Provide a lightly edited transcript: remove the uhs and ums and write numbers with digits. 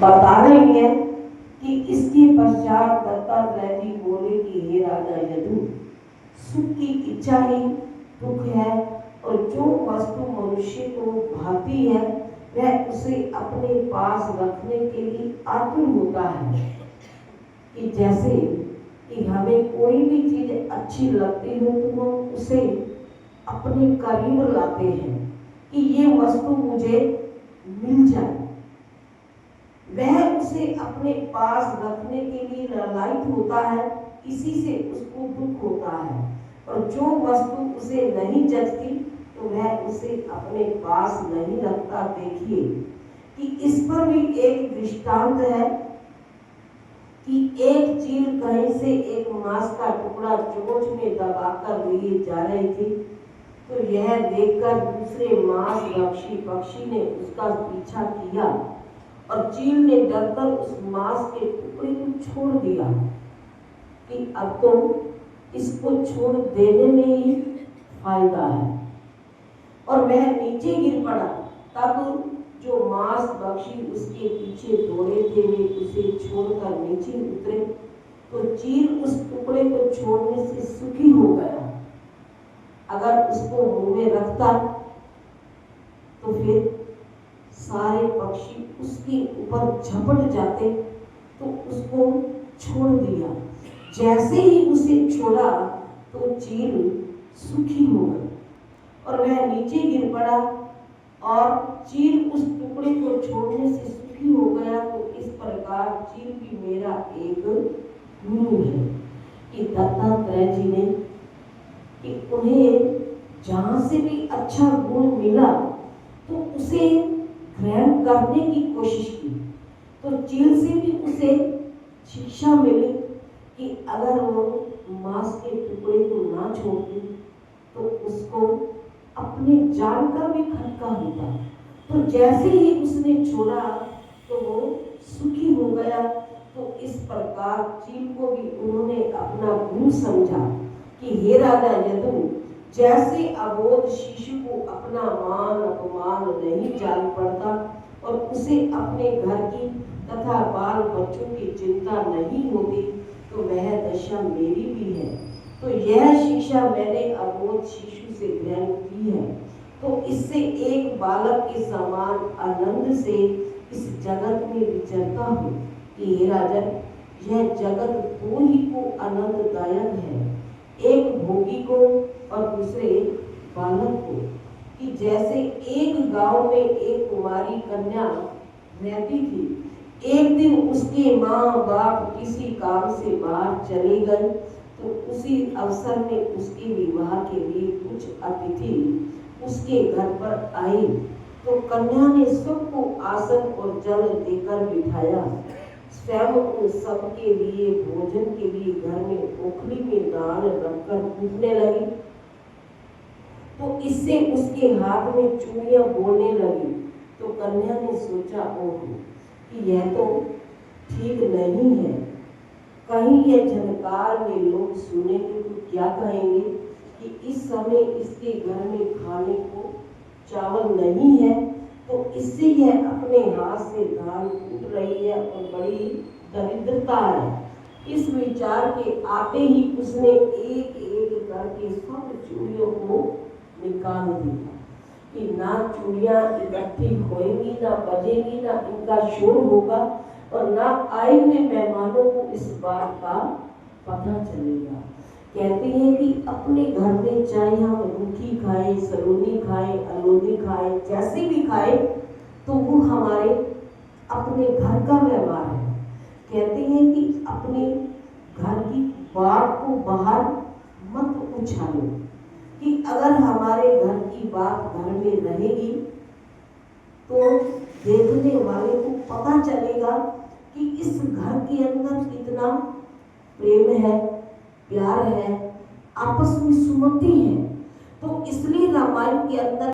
बता रही है कि इसके पश्चात दत्तात्रेय जी बोले कि हे राजा यदु, सुख की इच्छा ही दुख है, और जो वस्तु मनुष्य को भाती है वह उसे अपने पास रखने के लिए आतुर होता है। कि जैसे कि हमें कोई भी चीज अच्छी लगती हो तो हम उसे अपने करीब लाते हैं कि ये वस्तु मुझे मिल जाए, वह उसे अपने पास रखने के लिए लालायित होता है, इसी से उसको दुख होता है। और जो वस्तु उसे नहीं जचती तो वह उसे अपने पास नहीं रखता। देखिए कि इस पर भी एक दृष्टांत है कि एक चील कहीं से एक मांस का टुकड़ा चोंच में दबाकर लिए जा रही थी, तो यह देखकर दूसरे मांस भक्षी पक्षी ने उसका पीछा किया और चील ने डरकर उस मांस के टुकड़े को छोड़ दिया कि अब तो इसको छोड़ देने में ही फायदा है, और वह नीचे गिर पड़ा। तब जो मांस भक्षी उसके पीछे दौड़े थे वे उसे छोड़कर नीचे उतरे, तो चील उस टुकड़े को छोड़ने से सुखी हो गया। अगर उसको मुंह में रखता तो फिर सारे पक्षी उसके ऊपर झपट जाते, तो उसको छोड़ दिया। जैसे ही उसे छोड़ा तो चील सुखी हो गई और वह नीचे गिर पड़ा, और चील उस टुकड़े को छोड़ने से सुखी हो गया। तो इस प्रकार चील भी मेरा एक गुरु है कि दत्तात्रेय जी ने कि उन्हें जहां से भी अच्छा गुण मिला तो उसे ग्रहण करने की कोशिश की। तो चील से भी उसे शिक्षा मिली कि अगर वो मांस के टुकड़े को ना छोड़ती तो उसको अपने जान का भी खतरा होता। तो जैसे ही उसने छोड़ा तो वो सुखी हो गया। तो इस प्रकार चील को भी उन्होंने अपना गुरु समझा कि हे राजा यदु, जैसे अबोध शिशु को अपना मान अपमान नहीं जान पड़ता और उसे अपने घर की तथा बाल बच्चों की चिंता नहीं होती, तो वह दशा मेरी भी है। तो यह शिक्षा मैंने अबोध शिशु से ग्रहण की है। तो इससे एक बालक के समान आनंद से इस जगत में विचरता हूँ कि हे राजन, यह जगत दो ही को आनंददायक है, एक भोगी को और दूसरे बालक को। कि जैसे एक गांव में एक कुंवारी कन्या रहती थी। एक दिन उसके माँ बाप किसी काम से बाहर चले गए, तो उसी अवसर में उसके विवाह के लिए कुछ अतिथि उसके घर पर आए। तो कन्या ने सबको आसन और जल देकर बिठाया, स्वयं उन सबके लिए भोजन के लिए घर में ओखली में दाल रखकर कूटने लगी। तो इससे उसके हाथ में चूड़ियां बोलने लगी। तो कन्या ने सोचा, ओहो, कि यह तो ठीक नहीं है, कहीं यह झनकार में लोग सुनेंगे तो क्या कहेंगे कि इस समय इसके घर में खाने को चावल नहीं है, तो इससे यह अपने हाथ से धान कूट रही है और बड़ी दरिद्रता है। इस विचार के आते ही उसने एक एक करके सब चूड़ियों को निकाल दिया कि ना चूड़ियां इकट्ठी होएंगी, ना बजेगी, ना इनका शोर होगा, और ना आए हुए मेहमानों को इस बात का पता चलेगा। कहते हैं कि अपने घर में चाहे हम रूखी खाएं, सलोनी खाएं, अलोनी खाएं, जैसे भी खाएं, तो वो हमारे अपने घर का व्यवहार है। कहते हैं कि अपने घर की बात को बाहर मत उछालो, कि अगर हमारे घर की बात घर में रहेगी तो देखने वाले को पता चलेगा कि इस घर के अंदर कितना प्रेम है, प्यार है, आपस में सुमति है। तो इसलिए रामायण के अंदर